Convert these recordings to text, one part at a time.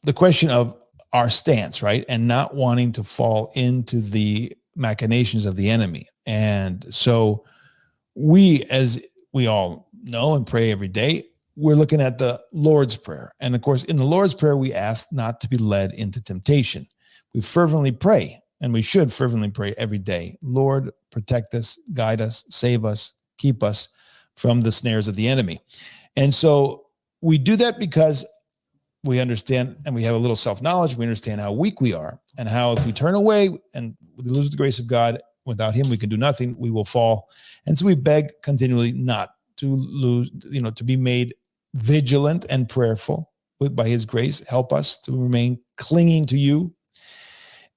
the question of our stance, right? And not wanting to fall into the machinations of the enemy. And so we, as we all know and pray every day, we're looking at the Lord's Prayer. And of course, in the Lord's Prayer, we ask not to be led into temptation. We fervently pray, and we should fervently pray every day. Lord, protect us, guide us, save us, keep us from the snares of the enemy. And so we do that because we understand, and we have a little self-knowledge. We understand how weak we are, and how if we turn away and we lose the grace of God, without him, we can do nothing. We will fall. And so we beg continually not to lose, to be made vigilant and prayerful by his grace. Help us to remain clinging to you.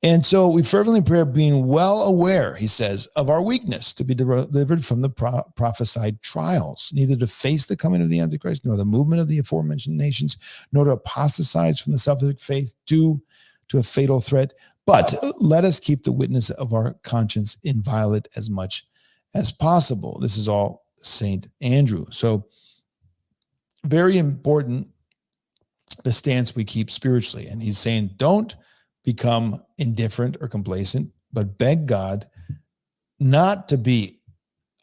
And so we fervently pray, being well aware, he says, of our weakness, to be delivered from the prophesied trials, neither to face the coming of the Antichrist, nor the movement of the aforementioned nations, nor to apostatize from the selfish faith due to a fatal threat. But let us keep the witness of our conscience inviolate as much as possible. This is all St. Andrew. So very important, the stance we keep spiritually. And he's saying, don't become indifferent or complacent, but beg God not to be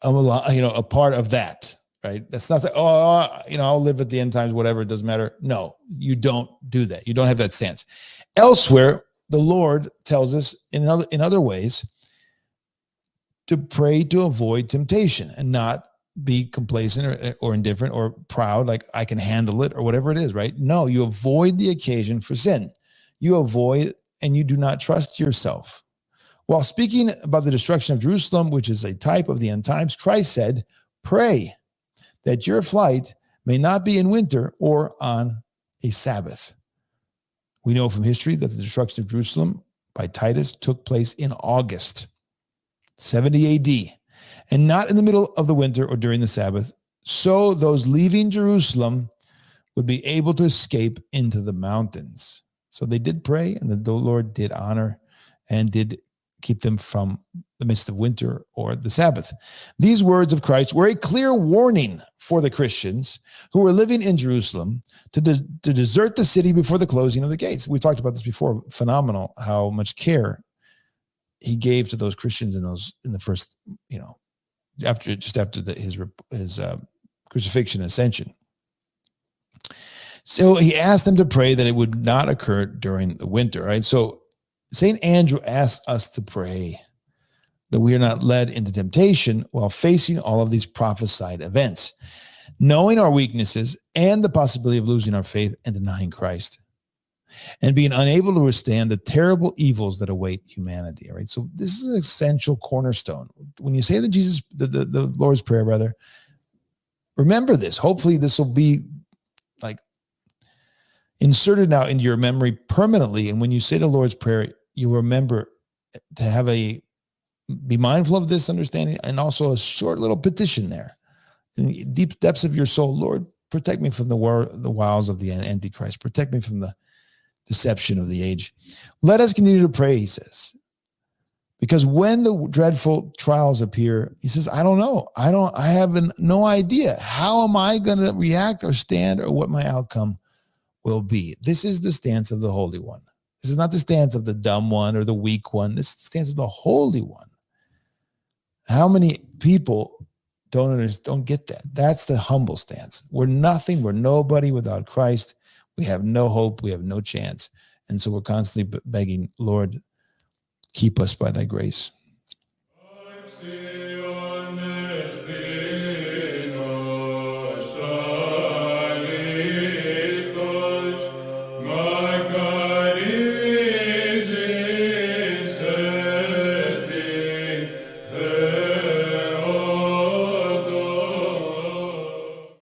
a part of that, right? That's not that, I'll live at the end times, whatever, it doesn't matter. No, you don't do that. You don't have that stance. Elsewhere, the Lord tells us in other ways to pray to avoid temptation and not be complacent or indifferent or proud, like I can handle it or whatever it is, right? No, you avoid the occasion for sin. You avoid and you do not trust yourself. While speaking about the destruction of Jerusalem, which is a type of the end times, Christ said, pray that your flight may not be in winter or on a Sabbath. We know from history that the destruction of Jerusalem by Titus took place in August 70 AD, and not in the middle of the winter or during the Sabbath. So those leaving Jerusalem would be able to escape into the mountains. So they did pray, and the Lord did honor and did keep them from the midst of winter or the Sabbath. These words of Christ were a clear warning for the Christians who were living in Jerusalem to desert the city before the closing of the gates. We talked about this before. Phenomenal how much care he gave to those Christians in the first, after his crucifixion and ascension. So he asked them to pray that it would not occur during the winter, right? So St. Andrew asks us to pray that we are not led into temptation while facing all of these prophesied events, knowing our weaknesses and the possibility of losing our faith and denying Christ, and being unable to withstand the terrible evils that await humanity. All right. So this is an essential cornerstone. When you say the Lord's Prayer, rather, remember this. Hopefully this will be like inserted now into your memory permanently. And when you say the Lord's Prayer, you remember to be mindful of this understanding, and also a short little petition there in the deep depths of your soul. Lord, protect me from the wiles of the Antichrist. Protect me from the deception of the age. Let us continue to pray, he says, because when the dreadful trials appear, he says, I don't know. I have no idea. How am I going to react or stand, or what my outcome will be? This is the stance of the Holy One. This is not the stance of the dumb one or the weak one. This is the stance of the Holy One. How many people don't get that? That's the humble stance. We're nothing. We're nobody without Christ. We have no hope. We have no chance. And so we're constantly begging, Lord, keep us by thy grace.